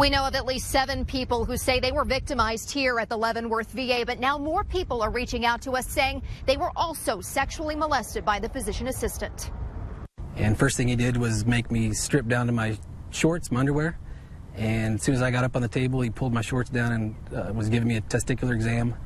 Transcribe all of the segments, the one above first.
We know of at least 7 people who say they were victimized here at the Leavenworth VA, but now more people are reaching out to us saying they were also sexually molested by the physician assistant. And first thing he did was make me strip down to my shorts, my underwear. And as soon as I got up on the table, he pulled my shorts down and was giving me a testicular exam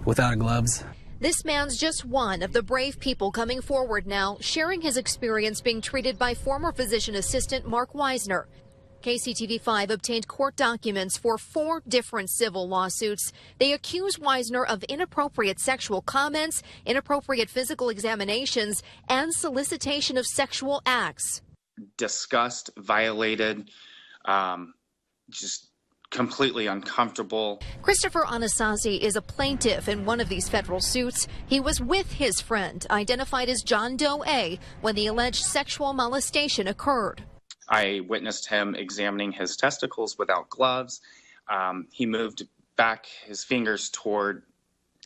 without gloves. This man's just one of the brave people coming forward now, sharing his experience being treated by former physician assistant Mark Weisner. KCTV5 obtained court documents for 4 different civil lawsuits. They accuse Weisner of inappropriate sexual comments, inappropriate physical examinations, and solicitation of sexual acts. Disgust, violated, just completely uncomfortable. Christopher Anasazi is a plaintiff in one of these federal suits. He was with his friend, identified as John Doe A, when the alleged sexual molestation occurred. I witnessed him examining his testicles without gloves. He moved back his fingers toward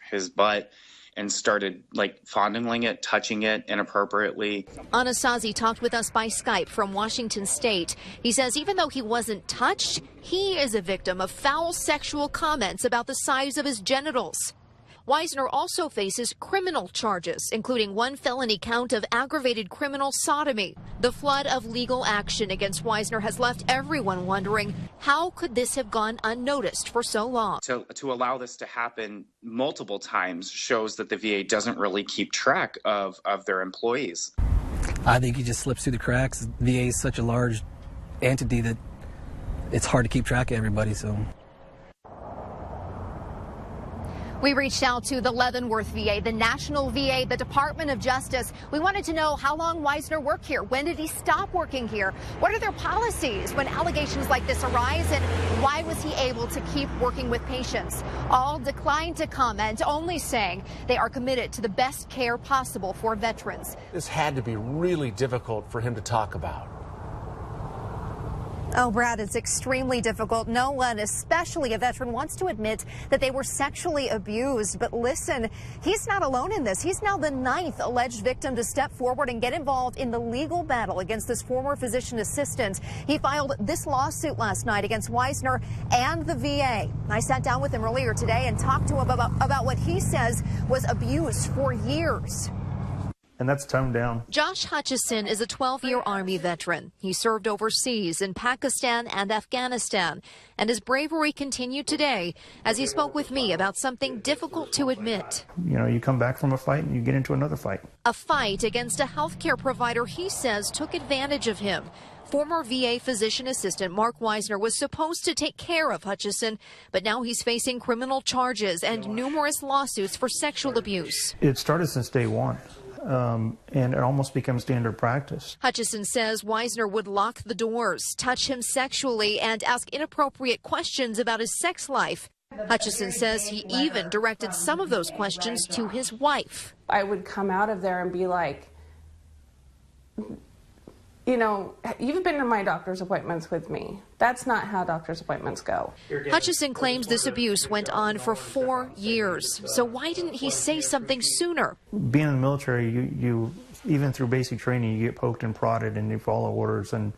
his butt and started fondling it, touching it inappropriately. Anasazi talked with us by Skype from Washington State. He says even though he wasn't touched, he is a victim of foul sexual comments about the size of his genitals. Weisner also faces criminal charges, including 1 felony count of aggravated criminal sodomy. The flood of legal action against Weisner has left everyone wondering, how could this have gone unnoticed for so long? To allow this to happen multiple times shows that the VA doesn't really keep track of their employees. I think he just slips through the cracks. The VA is such a large entity that it's hard to keep track of everybody, so. We reached out to the Leavenworth VA, the National VA, the Department of Justice. We wanted to know how long Weisner worked here. When did he stop working here? What are their policies when allegations like this arise? And why was he able to keep working with patients? All declined to comment, only saying they are committed to the best care possible for veterans. This had to be really difficult for him to talk about. Oh, Brad, it's extremely difficult. No one, especially a veteran, wants to admit that they were sexually abused. But listen, he's not alone in this. He's now the 9th alleged victim to step forward and get involved in the legal battle against this former physician assistant. He filed this lawsuit last night against Weisner and the VA. I sat down with him earlier today and talked to him about what he says was abuse for years. And that's toned down. Josh Hutchison is a 12-year Army veteran. He served overseas in Pakistan and Afghanistan, and his bravery continued today as he spoke with me about something difficult to admit. You know, you come back from a fight and you get into another fight. A fight against a healthcare provider he says took advantage of him. Former VA physician assistant Mark Weisner was supposed to take care of Hutchison, but now he's facing criminal charges and numerous lawsuits for sexual abuse. It started since day one. And it almost becomes standard practice. Hutchison says Weisner would lock the doors, touch him sexually, and ask inappropriate questions about his sex life. Hutchison says he even directed some of those questions to his wife. I would come out of there and be like, you know, you've been to my doctor's appointments with me. That's not how doctor's appointments go. Hutchison claims this abuse went on for 4 years. So why didn't he say something sooner? Being in the military, you even through basic training, you get poked and prodded, and you follow orders, and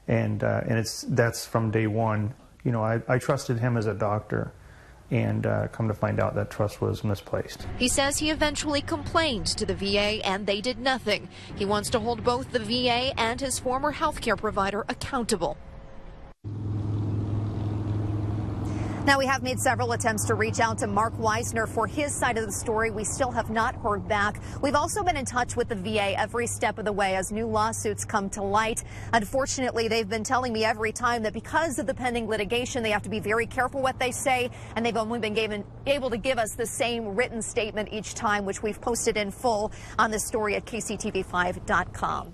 that's from day one. You know, I trusted him as a doctor. And come to find out that trust was misplaced. He says he eventually complained to the VA and they did nothing. He wants to hold both the VA and his former health care provider accountable. Now, we have made several attempts to reach out to Mark Weisner for his side of the story. We still have not heard back. We've also been in touch with the VA every step of the way as new lawsuits come to light. Unfortunately, they've been telling me every time that because of the pending litigation, they have to be very careful what they say, and they've only been able to give us the same written statement each time, which we've posted in full on this story at KCTV5.com.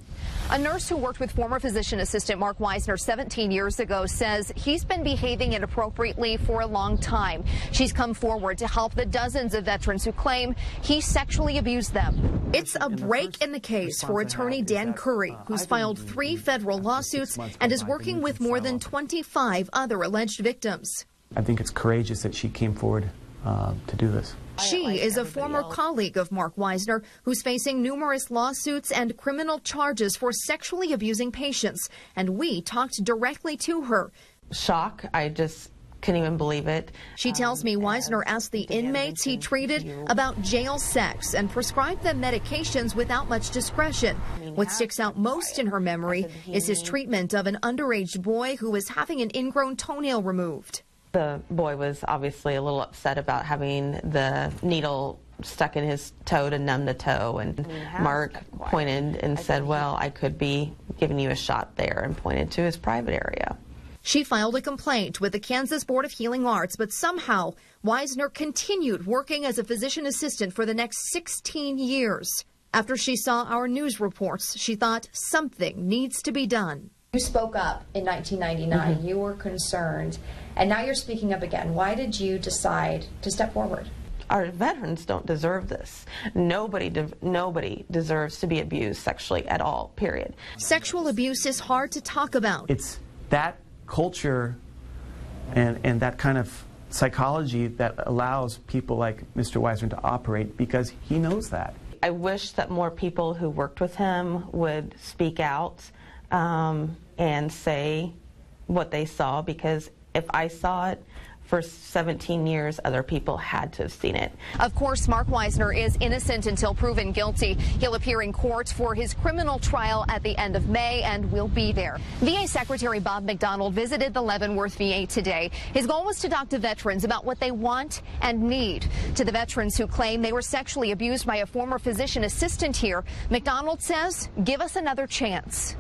A nurse who worked with former physician assistant Mark Weisner 17 years ago says he's been behaving inappropriately for a long time. She's come forward to help the dozens of veterans who claim he sexually abused them. It's a break in the case for attorney Dan Curry, who's filed 3 federal lawsuits and is working with more than 25 other alleged victims. I think it's courageous that she came forward to do this. She is a former colleague of Mark Weisner who's facing numerous lawsuits and criminal charges for sexually abusing patients, and we talked directly to her. shock. I just couldn't even believe it. She tells me Wisner asked the inmates he treated about jail sex and prescribed them medications without much discretion. What sticks out most in her memory is his treatment of an underage boy who was having an ingrown toenail removed. The boy was obviously a little upset about having the needle stuck in his toe to numb the toe, and Mark pointed and said, well, I could be giving you a shot there, and pointed to his private area. She filed a complaint with the Kansas Board of Healing Arts, but somehow Wisner continued working as a physician assistant for the next 16 years. After she saw our news reports, she thought something needs to be done. You spoke up in 1999. You were concerned, and now you're speaking up again. Why did you decide to step forward? Our veterans don't deserve this. Nobody deserves to be abused sexually at all, period. Sexual abuse is hard to talk about. It's that culture and that kind of psychology that allows people like Mr. Wisner to operate, because he knows that. I wish that more people who worked with him would speak out and say what they saw, because if I saw it for 17 years, other people had to have seen it. Of course, Mark Wisner is innocent until proven guilty. He'll appear in court for his criminal trial at the end of May, and will be there. VA Secretary Bob McDonald visited the Leavenworth VA today. His goal was to talk to veterans about what they want and need. To the veterans who claim they were sexually abused by a former physician assistant here, McDonald says, give us another chance.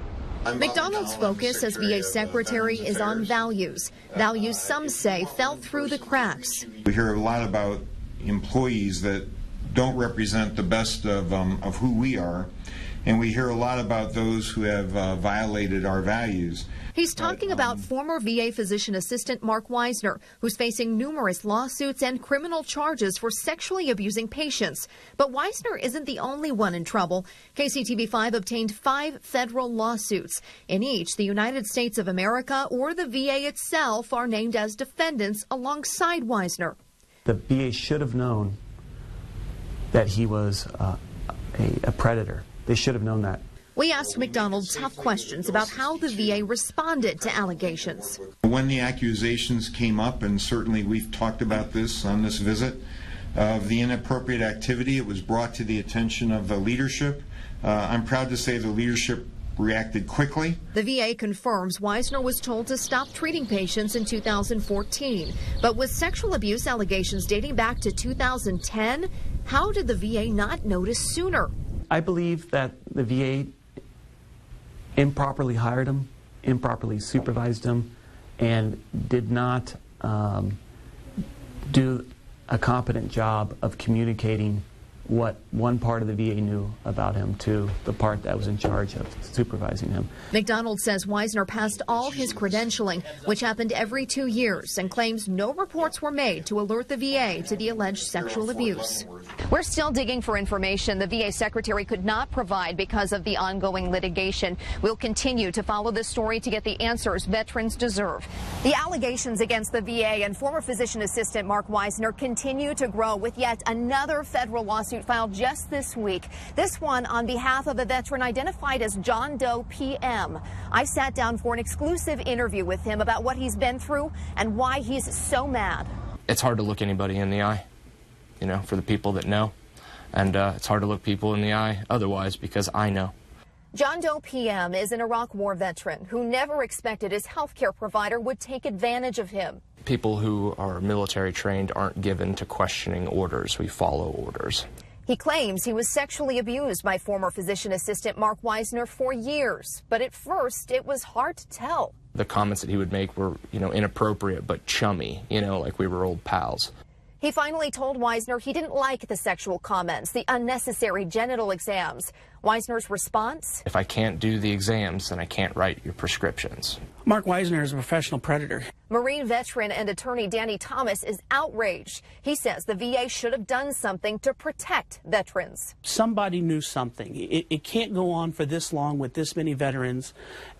McDonald's focus as VA Secretary is on values. Values some say fell through the cracks. We hear a lot about employees that don't represent the best of who we are, and we hear a lot about those who have violated our values. He's talking about former VA physician assistant Mark Wisner, who's facing numerous lawsuits and criminal charges for sexually abusing patients. But Wisner isn't the only one in trouble. KCTV5 obtained 5 federal lawsuits. In each, the United States of America or the VA itself are named as defendants alongside Wisner. The VA should have known that he was a predator. They should have known that. We asked McDonald tough questions about how the VA responded to allegations. When the accusations came up, and certainly we've talked about this on this visit, of the inappropriate activity, it was brought to the attention of the leadership. I'm proud to say the leadership reacted quickly. The VA confirms Wisner was told to stop treating patients in 2014. But with sexual abuse allegations dating back to 2010, how did the VA not notice sooner? I believe that the VA improperly hired him, improperly supervised him, and did not do a competent job of communicating what one part of the VA knew about him to the part that was in charge of supervising him. McDonald says Wisner passed all his credentialing, which happened every 2 years, and claims no reports were made to alert the VA to the alleged sexual abuse. We're still digging for information the VA secretary could not provide because of the ongoing litigation. We'll continue to follow this story to get the answers veterans deserve. The allegations against the VA and former physician assistant Mark Wisner continue to grow, with yet another federal lawsuit filed just this week. This one on behalf of a veteran identified as John Doe PM. I sat down for an exclusive interview with him about what he's been through and why he's so mad. It's hard to look anybody in the eye, you know, for the people that know. And it's hard to look people in the eye otherwise, because I know. John Doe PM is an Iraq War veteran who never expected his health care provider would take advantage of him. People who are military trained aren't given to questioning orders. We follow orders. He claims he was sexually abused by former physician assistant Mark Wisner for years, but at first it was hard to tell. The comments that he would make were, you know, inappropriate but chummy, you know, like we were old pals. He finally told Wisner he didn't like the sexual comments, the unnecessary genital exams. Wisner's response? If I can't do the exams, then I can't write your prescriptions. Mark Wisner is a professional predator. Marine veteran and attorney Danny Thomas is outraged. He says the VA should have done something to protect veterans. Somebody knew something. It can't go on for this long with this many veterans,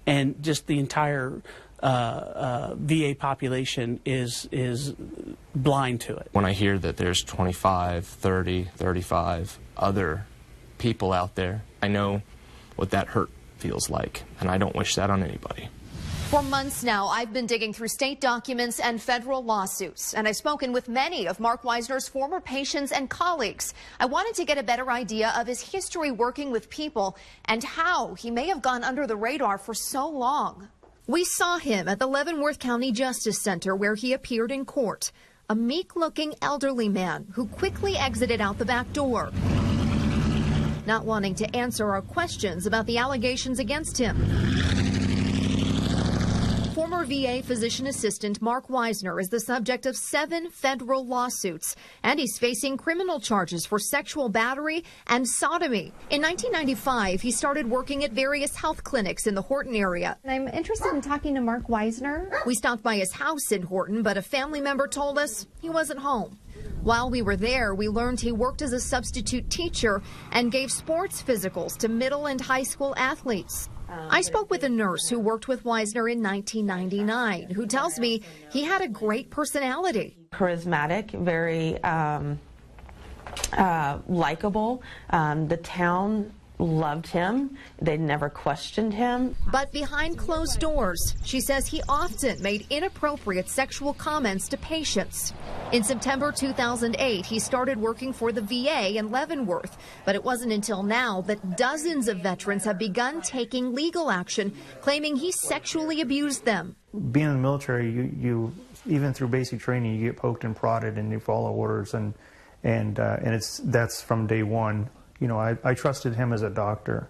and just the entire VA population is blind to it. When I hear that there's 25, 30, 35 other people out there, I know what that hurt feels like, and I don't wish that on anybody. For months now, I've been digging through state documents and federal lawsuits, and I've spoken with many of Mark Weisner's former patients and colleagues. I wanted to get a better idea of his history working with people and how he may have gone under the radar for so long. We saw him at the Leavenworth County Justice Center where he appeared in court, a meek-looking elderly man who quickly exited out the back door, not wanting to answer our questions about the allegations against him. Former VA physician assistant Mark Weisner is the subject of 7 federal lawsuits, and he's facing criminal charges for sexual battery and sodomy. In 1995, he started working at various health clinics in the Horton area. I'm interested in talking to Mark Weisner. We stopped by his house in Horton, but a family member told us he wasn't home. While we were there, we learned he worked as a substitute teacher and gave sports physicals to middle and high school athletes. I spoke with a nurse who worked with Weisner in 1999, who tells me he had a great personality. Charismatic, very likable. The town loved him. They never questioned him. But behind closed doors, she says he often made inappropriate sexual comments to patients. In September 2008, he started working for the VA in Leavenworth, but it wasn't until now that dozens of veterans have begun taking legal action, claiming he sexually abused them. Being in the military, you even through basic training, you get poked and prodded, and you follow orders, and that's from day one. You know, I trusted him as a doctor,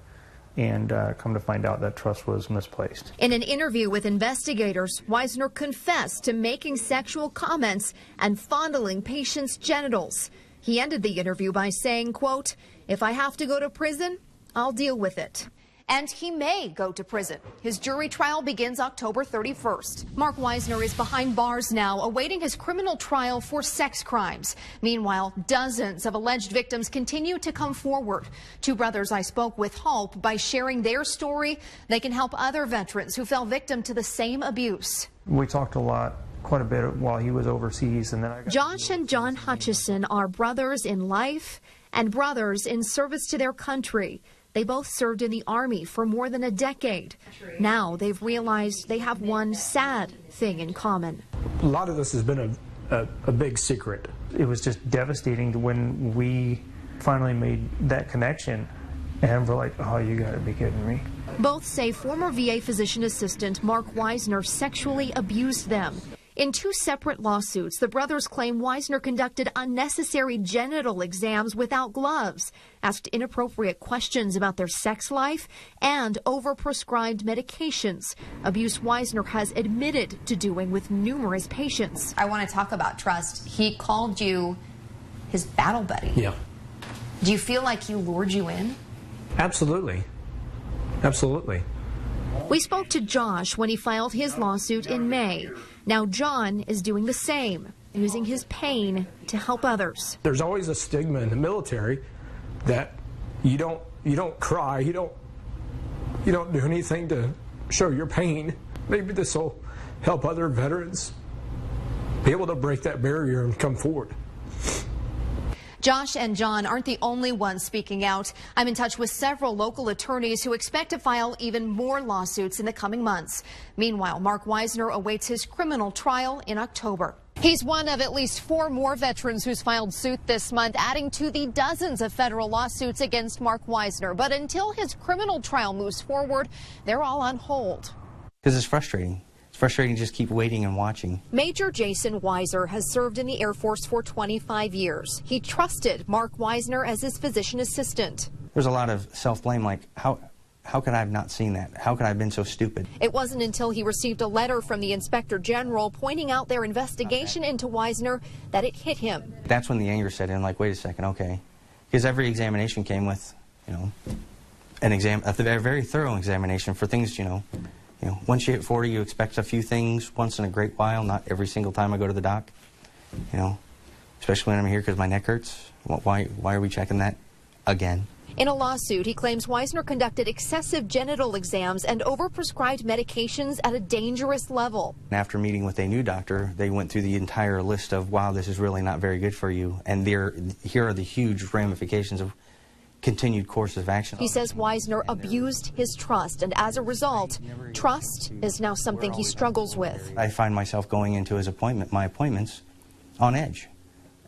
and come to find out that trust was misplaced. In an interview with investigators, Weisner confessed to making sexual comments and fondling patients' genitals. He ended the interview by saying, quote, "If I have to go to prison, I'll deal with it." And he may go to prison. His jury trial begins October 31st. Mark Weisner is behind bars now, awaiting his criminal trial for sex crimes. Meanwhile, dozens of alleged victims continue to come forward. 2 brothers I spoke with hope by sharing their story, they can help other veterans who fell victim to the same abuse. We talked quite a bit while he was overseas, and then Josh and John Hutchison are brothers in life and brothers in service to their country. They both served in the Army for more than a decade. Now they've realized they have one sad thing in common. A lot of this has been a big secret. It was just devastating when we finally made that connection, and we're like, oh, you gotta be kidding me. Both say former VA physician assistant Mark Weisner sexually abused them. In 2 separate lawsuits, the brothers claim Weisner conducted unnecessary genital exams without gloves, asked inappropriate questions about their sex life, and overprescribed medications, abuse Weisner has admitted to doing with numerous patients. I want to talk about trust. He called you his battle buddy. Yeah. Do you feel like he lured you in? Absolutely. Absolutely. We spoke to Josh when he filed his lawsuit in May. Now John is doing the same, using his pain to help others. There's always a stigma in the military that you don't cry, you don't do anything to show your pain. Maybe this will help other veterans be able to break that barrier and come forward. Josh and John aren't the only ones speaking out. I'm in touch with several local attorneys who expect to file even more lawsuits in the coming months. Meanwhile, Mark Weisner awaits his criminal trial in October. He's one of at least 4 more veterans who's filed suit this month, adding to the dozens of federal lawsuits against Mark Weisner. But until his criminal trial moves forward, they're all on hold. Because it's frustrating. It's frustrating to just keep waiting and watching. Major Jason Weiser has served in the Air Force for 25 years. He trusted Mark Weisner as his physician assistant. There's a lot of self-blame, like, how could I have not seen that? How could I have been so stupid? It wasn't until he received a letter from the Inspector General pointing out their investigation into Weisner that it hit him. That's when the anger set in, like, wait a second, okay. Because every examination came with, a very thorough examination for things, once you hit 40, you expect a few things once in a great while, not every single time I go to the doc. Especially when I'm here because my neck hurts. Why are we checking that again? In a lawsuit, he claims Weisner conducted excessive genital exams and overprescribed medications at a dangerous level. After meeting with a new doctor, they went through the entire list of, wow, this is really not very good for you. And here are the huge ramifications of continued course of action. He says Wisner abused his trust, and as a result, trust is now something he struggles with. I find myself going into my appointments on edge.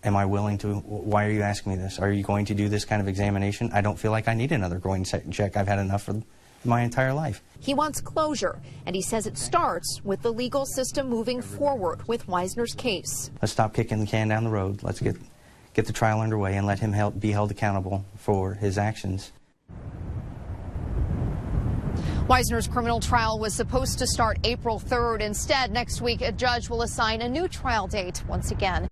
Am I willing to? Why are you asking me this? Are you going to do this kind of examination? I don't feel like I need another groin check. I've had enough for my entire life. He wants closure, and he says it starts with the legal system moving forward with Wisner's case. Let's stop kicking the can down the road. Let's get the trial underway and let him be held accountable for his actions. Wisner's criminal trial was supposed to start April 3rd. Instead, next week, a judge will assign a new trial date once again.